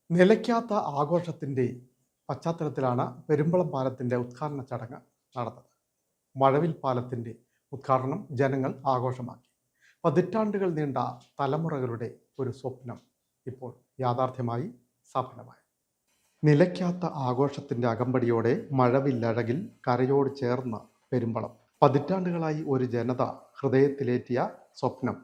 നിലയ്ക്കാത്ത ആഘോഷത്തിൻ്റെ പശ്ചാത്തലത്തിലാണ് പെരുമ്പളം പാലത്തിൻ്റെ ഉദ്ഘാടന ചടങ്ങ് നടന്നത്. മഴവിൽ പാലത്തിൻ്റെ ഉദ്ഘാടനം ജനങ്ങൾ ആഘോഷമാക്കി. പതിറ്റാണ്ടുകൾ നീണ്ട തലമുറകളുടെ ഒരു സ്വപ്നം ഇപ്പോൾ യാഥാർത്ഥ്യമായി സഫലമായി. നിലയ്ക്കാത്ത ആഘോഷത്തിൻ്റെ അകമ്പടിയോടെ മഴവില്ലഴകിൽ കരയോട് ചേർന്ന് പെരുമ്പളം. പതിറ്റാണ്ടുകളായി ഒരു ജനത ഹൃദയത്തിലേറ്റിയ സ്വപ്നം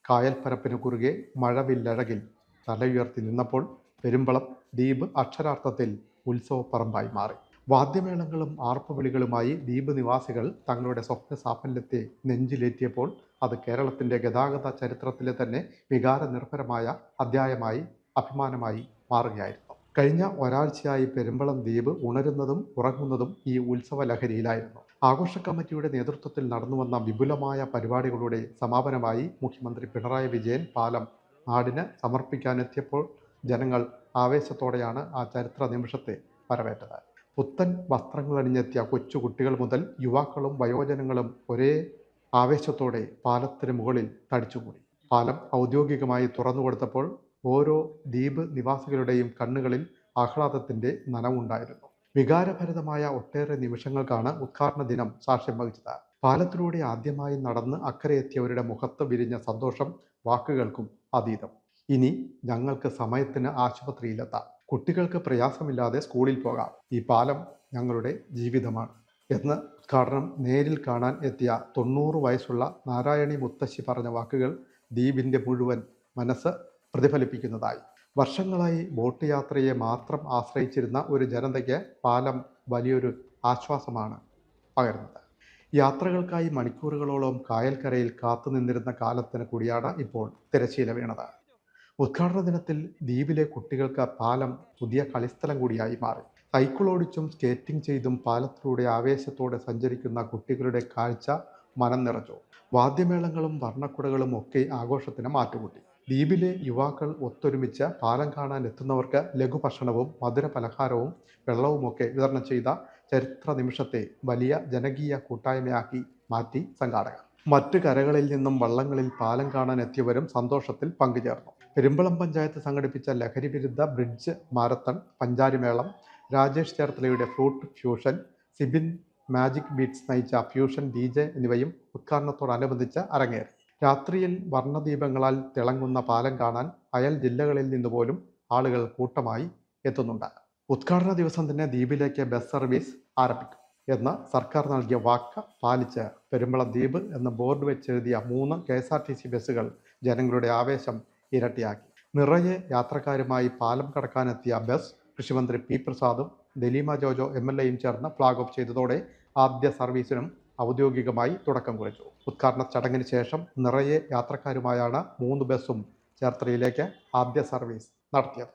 കായൽപ്പരപ്പിന് കുറുകെ മഴവില്ലഴകിൽ തലയുയർത്തി നിന്നപ്പോൾ പെരുമ്പളം ദ്വീപ് അക്ഷരാർത്ഥത്തിൽ ഉത്സവപ്പറമ്പായി മാറി. വാദ്യമേളങ്ങളും ആർപ്പുവിളികളുമായി ദ്വീപ് നിവാസികൾ തങ്ങളുടെ സ്വപ്ന സാഫല്യത്തെ നെഞ്ചിലേറ്റിയപ്പോൾ അത് കേരളത്തിൻ്റെ ഗതാഗത ചരിത്രത്തിലെ തന്നെ വികാരനിർഭരമായ അധ്യായമായി അഭിമാനമായി മാറുകയായിരുന്നു. കഴിഞ്ഞ ഒരാഴ്ചയായി പെരുമ്പളം ദ്വീപ് ഉണരുന്നതും ഉറങ്ങുന്നതും ഈ ഉത്സവ ലഹരിയിലായിരുന്നു. ആഘോഷ കമ്മിറ്റിയുടെ നേതൃത്വത്തിൽ നടന്നുവന്ന വിപുലമായ പരിപാടികളുടെ സമാപനമായി മുഖ്യമന്ത്രി പിണറായി വിജയൻ പാലം നാടിന് സമർപ്പിക്കാനെത്തിയപ്പോൾ ജനങ്ങൾ ആവേശത്തോടെയാണ് ആ ചരിത്ര നിമിഷത്തെ വരവേറ്റത്. പുത്തൻ വസ്ത്രങ്ങളണിഞ്ഞെത്തിയ കൊച്ചുകുട്ടികൾ മുതൽ യുവാക്കളും വയോജനങ്ങളും ഒരേ ആവേശത്തോടെ പാലത്തിന് മുകളിൽ തടിച്ചുകൂടി. പാലം ഔദ്യോഗികമായി തുറന്നുകൊടുത്തപ്പോൾ ഓരോ ദ്വീപ് നിവാസികളുടെയും കണ്ണുകളിൽ ആഹ്ലാദത്തിൻ്റെ നനവുണ്ടായിരുന്നു. വികാരഭരിതമായ ഒട്ടേറെ നിമിഷങ്ങൾക്കാണ് ഉദ്ഘാടന ദിനം സാക്ഷ്യം വഹിച്ചത്. പാലത്തിലൂടെ ആദ്യമായി നടന്ന് അക്കരെ എത്തിയവരുടെ മുഖത്ത് വിരിഞ്ഞ സന്തോഷം വാക്കുകൾക്കും അതീതം. ഇനി ഞങ്ങൾക്ക് സമയത്തിന് ആശുപത്രിയിലെത്താം, കുട്ടികൾക്ക് പ്രയാസമില്ലാതെ സ്കൂളിൽ പോകാം, ഈ പാലം ഞങ്ങളുടെ ജീവിതമാണ് എന്ന് ഉദ്ഘാടനം നേരിൽ കാണാൻ എത്തിയ 90 വയസ്സുള്ള നാരായണി മുത്തശ്ശി പറഞ്ഞ വാക്കുകൾ ദ്വീപിൻ്റെ മുഴുവൻ മനസ്സ് പ്രതിഫലിപ്പിക്കുന്നതായി. വർഷങ്ങളായി ബോട്ട് യാത്രയെ മാത്രം ആശ്രയിച്ചിരുന്ന ഒരു ജനതയ്ക്ക് പാലം വലിയൊരു ആശ്വാസമാണ് പകരുന്നത്. യാത്രകൾക്കായി മണിക്കൂറുകളോളം കായൽക്കരയിൽ കാത്തുനിന്നിരുന്ന കാലത്തിന് കൂടിയാണ് ഇപ്പോൾ തിരശ്ശീല വീണത്. ഉദ്ഘാടന ദിനത്തിൽ ദ്വീപിലെ കുട്ടികൾക്ക് പാലം പുതിയ കളിസ്ഥലം കൂടിയായി മാറി. സൈക്കിളോടിച്ചും സ്കേറ്റിംഗ് ചെയ്തും പാലത്തിലൂടെ ആവേശത്തോടെ സഞ്ചരിക്കുന്ന കുട്ടികളുടെ കാഴ്ച മനം നിറഞ്ഞു. വാദ്യമേളങ്ങളും വർണ്ണക്കുടകളും ഒക്കെ ആഘോഷത്തിന് മാറ്റുകൂട്ടി. ദ്വീപിലെ യുവാക്കൾ ഒത്തൊരുമിച്ച് പാലം കാണാൻ എത്തുന്നവർക്ക് ലഘുഭക്ഷണവും മധുര പലഹാരവും വെള്ളവുമൊക്കെ വിതരണം ചെയ്ത ചരിത്ര നിമിഷത്തെ വലിയ ജനകീയ കൂട്ടായ്മയാക്കി മാറ്റി സംഘാടകർ. മറ്റ് കരകളിൽ നിന്നും വള്ളങ്ങളിൽ പാലം കാണാൻ എത്തിയവരും സന്തോഷത്തിൽ പങ്കുചേർന്നു. പെരുമ്പളം പഞ്ചായത്ത് സംഘടിപ്പിച്ച ലഹരി വിരുദ്ധ ബ്രിഡ്ജ് മാരത്തൺ, പഞ്ചാരിമേളം, രാജേഷ് ചേർത്തലയുടെ flute fusion, Sibin magic beats നയിച്ച ഫ്യൂഷൻ DJ എന്നിവയും ഉദ്ഘാടനത്തോടനുബന്ധിച്ച് അരങ്ങേറി. രാത്രിയിൽ വർണ്ണദീപങ്ങളാൽ തിളങ്ങുന്ന പാലം കാണാൻ അയൽ ജില്ലകളിൽ നിന്നുപോലും ആളുകൾ കൂട്ടമായി എത്തുന്നുണ്ട്. ഉദ്ഘാടന ദിവസം തന്നെ ദ്വീപിലേക്ക് ബസ് സർവീസ് ആരംഭിക്കും എന്ന് സർക്കാർ നൽകിയ വാക്ക് പാലിച്ച് പെരുമ്പളം ദ്വീപ് എന്ന ബോർഡ് വെച്ചെഴുതിയ 3 KSRTC ബസ്സുകൾ ജനങ്ങളുടെ ആവേശം ഇരട്ടിയാക്കി. നിറയെ യാത്രക്കാരുമായി പാലം കടക്കാനെത്തിയ ബസ് കൃഷിമന്ത്രി P. പ്രസാദും ദലീമ ജോജോ MLAയും ചേർന്ന് ഫ്ലാഗ് ഓഫ് ചെയ്തതോടെ ആദ്യ സർവീസിനും ഔദ്യോഗികമായി തുടക്കം കുറിച്ചു. ഉദ്ഘാടന ചടങ്ങിന് ശേഷം നിറയെ യാത്രക്കാരുമായാണ് 3 ബസ്സും ചേർത്തലയിലേക്ക് ആദ്യ സർവീസ് നടത്തിയത്.